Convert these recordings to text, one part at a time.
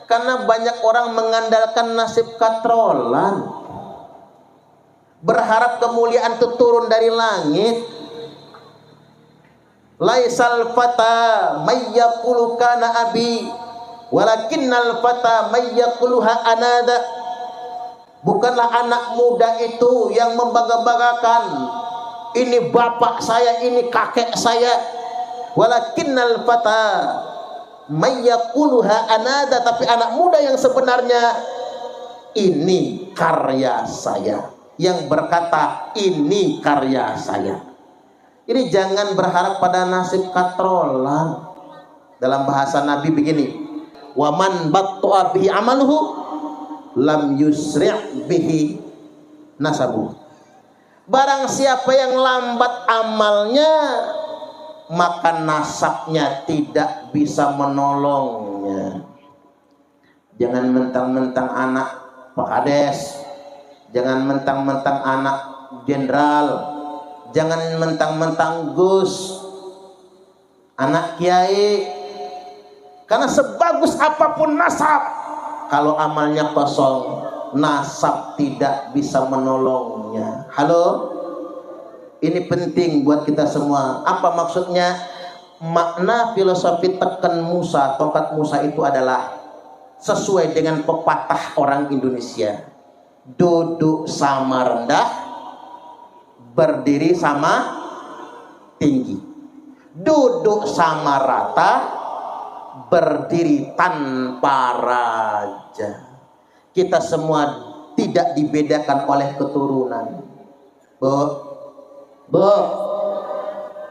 Karena banyak orang mengandalkan nasib katrolan, berharap kemuliaan itu turun dari langit. Laisal fata mayyaqulu kana abi walakinnal fata mayyaquluha anada. Bukanlah anak muda itu yang membangga-banggakan ini bapak saya, ini kakek saya. Walakinnal fata mayyaquluha anada, tapi anak muda yang sebenarnya ini karya saya, yang berkata ini karya saya. Ini jangan berharap pada nasib katrolan. Dalam bahasa Nabi begini, waman batta'a bihi amaluhu lam yusri' bihi nasabu. Barang siapa yang lambat amalnya, maka nasabnya tidak bisa menolongnya. Jangan mentang-mentang anak Pak Kades, jangan mentang-mentang anak jenderal, jangan mentang-mentang Gus, anak kiai. Karena sebagus apapun nasab, kalau amalnya kosong, nasab tidak bisa menolongnya. Halo? Ini penting buat kita semua. Apa maksudnya? Makna filosofi tekan Musa, tongkat Musa itu adalah sesuai dengan pepatah orang Indonesia. Duduk sama rendah, berdiri sama tinggi. Duduk sama rata, berdiri tanpa raja. Kita semua tidak dibedakan oleh keturunan. Bu,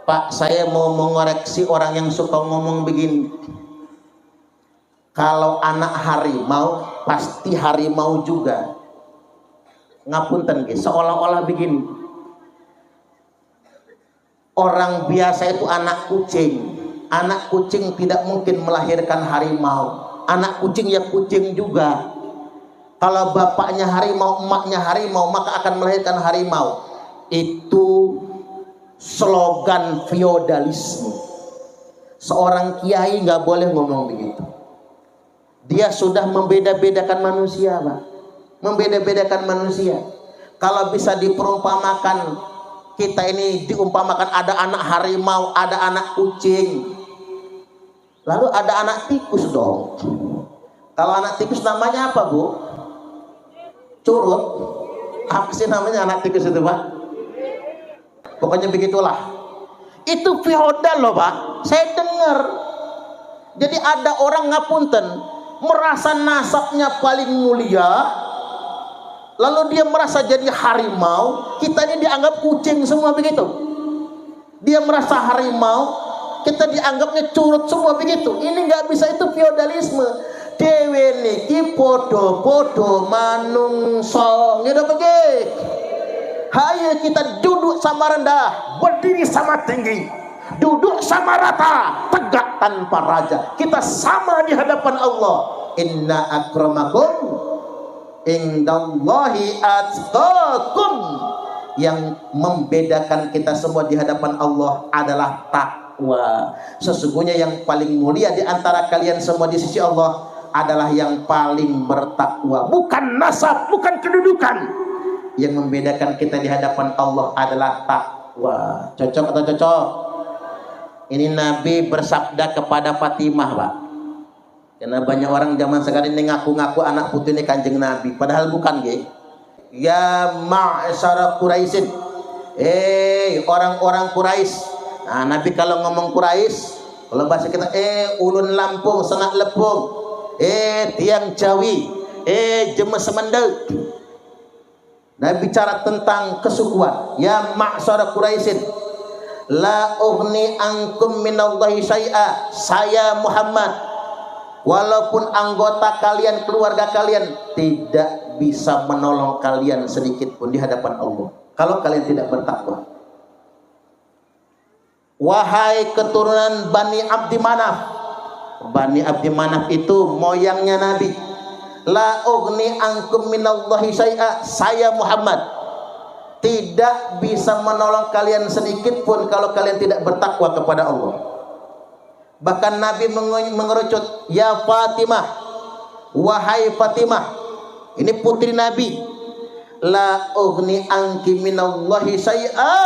Pak, saya mau mengoreksi orang yang suka ngomong begini. Kalau anak harimau, pasti harimau juga. Ngapunten, seolah-olah begini. Orang biasa itu anak kucing. Anak kucing tidak mungkin melahirkan harimau. Anak kucing ya kucing juga. Kalau bapaknya harimau, emaknya harimau, maka akan melahirkan harimau. Itu slogan feodalisme. Seorang kiai nggak boleh ngomong begitu. Dia sudah membeda-bedakan manusia, Pak. Membeda-bedakan manusia. Kalau bisa diperumpamakan, kita ini diumpamakan ada anak harimau, ada anak kucing, lalu ada anak tikus dong. Kalau anak tikus namanya apa, Bu? Curut. Apa sih namanya anak tikus itu, Pak? Pokoknya begitulah. Itu feodal loh, Pak. Saya dengar. Jadi ada orang ngapunten, merasa nasabnya paling mulia, lalu dia merasa jadi harimau, kita ini dianggap kucing semua begitu. Dia merasa harimau, kita dianggapnya curut semua begitu. Ini nggak bisa, itu feodalisme. Dewe niki podo-podo manungso, gitu begitu. Hayo kita duduk sama rendah, berdiri sama tinggi, duduk sama rata, tegak tanpa raja. Kita sama di hadapan Allah. Inna akramakum indallahi atqakum. Yang membedakan kita semua di hadapan Allah adalah takwa. Sesungguhnya yang paling mulia di antara kalian semua di sisi Allah adalah yang paling bertakwa. Bukan nasab, bukan kedudukan. Yang membedakan kita di hadapan Allah adalah takwa. Cocok atau cocok? Ini Nabi bersabda kepada Fatimah, Pak. Karena banyak orang zaman sekarang ini ngaku-ngaku anak putih ini Kanjeng Nabi, padahal bukan, nggih. Ya ma'syara Quraisyin. Orang-orang Quraisy. Nah, Nabi kalau ngomong Quraisy, kalau bahasa kita ulun Lampung, Senak Lepung, tiang Jawi, Jemes Semendek. Nabi bicara tentang kesukuan. Ya ma'syara Quraisyin, la ughni ankum minallahi syai'a. Saya Muhammad, walaupun anggota kalian, keluarga kalian, tidak bisa menolong kalian sedikit pun di hadapan Allah kalau kalian tidak bertakwa. Wahai keturunan Bani Abdi Manaf. Bani Abdi Manaf itu moyangnya Nabi. La ughni ankum minallahi syai'a. Saya Muhammad tidak bisa menolong kalian sedikit pun kalau kalian tidak bertakwa kepada Allah. Bahkan Nabi mengerucut, ya Fatimah, wahai Fatimah, ini putri Nabi, la ughni anki minallahi syai'a,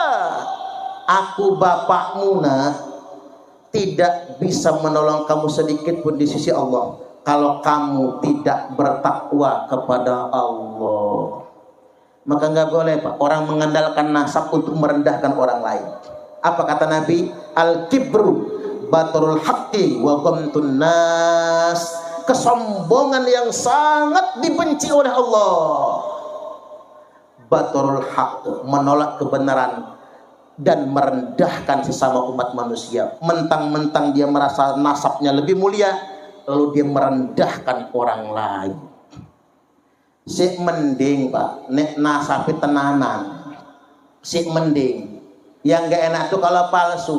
aku bapakmu nak tidak bisa menolong kamu sedikit pun di sisi Allah kalau kamu tidak bertakwa kepada Allah. Maka nggak boleh Pak orang mengandalkan nasab untuk merendahkan orang lain. Apa kata Nabi? Al-kibru batrul haqqi wa ghamtun nas. Kesombongan yang sangat dibenci oleh Allah. Batrul haqq, menolak kebenaran dan merendahkan sesama umat manusia. Mentang-mentang dia merasa nasabnya lebih mulia, lalu dia merendahkan orang lain. Si mending Pak, nek nasabi tenanan. Si mending. Yang gak enak tuh kalau palsu.